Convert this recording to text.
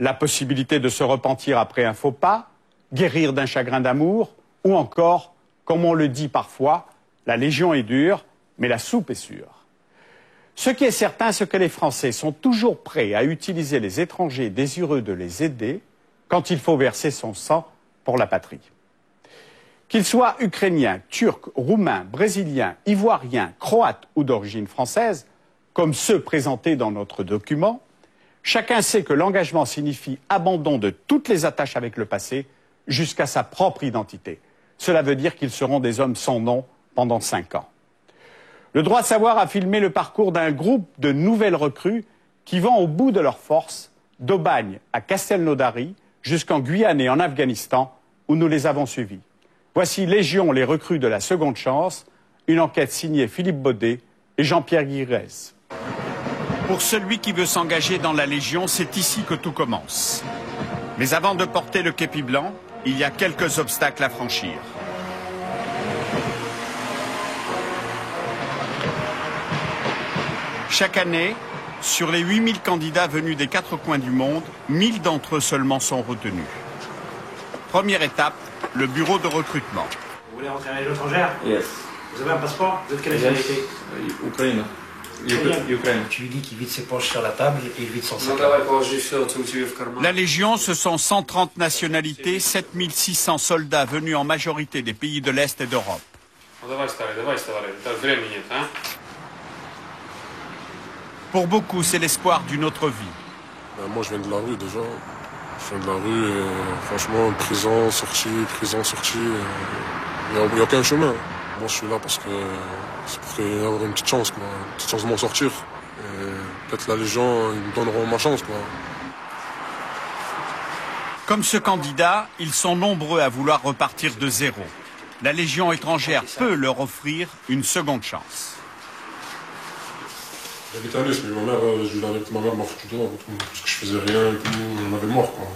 la possibilité de se repentir après un faux pas, guérir d'un chagrin d'amour, ou encore, comme on le dit parfois, la Légion est dure, mais la soupe est sûre. Ce qui est certain, c'est que les Français sont toujours prêts à utiliser les étrangers désireux de les aider quand il faut verser son sang pour la patrie. Qu'ils soient ukrainiens, turcs, roumains, brésiliens, ivoiriens, croates ou d'origine française, comme ceux présentés dans notre document, chacun sait que l'engagement signifie abandon de toutes les attaches avec le passé jusqu'à sa propre identité. Cela veut dire qu'ils seront des hommes sans nom pendant 5 ans. Le droit de savoir a filmé le parcours d'un groupe de nouvelles recrues qui vont au bout de leurs forces, d'Aubagne à Castelnaudary, jusqu'en Guyane et en Afghanistan, où nous les avons suivis. Voici Légion, les recrues de la seconde chance, une enquête signée Philippe Baudet et Jean-Pierre Guirez. Pour celui qui veut s'engager dans la Légion, c'est ici que tout commence. Mais avant de porter le képi blanc, il y a quelques obstacles à franchir. Chaque année, sur les 8000 candidats venus des 4 coins du monde, 1000 d'entre eux seulement sont retenus. Première étape, le bureau de recrutement. Vous voulez rentrer à la Légion étrangère? Yes. Vous avez un passeport? Vous êtes quelle nationalité? Ukraine. Ukraine. Tu lui dis qu'il vide ses poches sur la table et il vide son sac. La Légion, ce sont 130 nationalités, 7600 soldats venus en majorité des pays de l'Est et d'Europe. Pour beaucoup, c'est l'espoir d'une autre vie. Moi, je viens de la rue déjà. Je viens de la rue et franchement, prison, sortie. Il n'y a aucun chemin. Moi, je suis là parce que c'est pour avoir une petite chance, quoi. Une petite chance de m'en sortir. Et peut-être la Légion, ils me donneront ma chance, quoi. Comme ce candidat, ils sont nombreux à vouloir repartir de zéro. La Légion étrangère peut leur offrir une seconde chance. J'habite à Nice, mais ma mère, je lui avais dit, ma mère m'a foutu dehors, parce que je faisais rien et tout, j'en avais marre, quoi.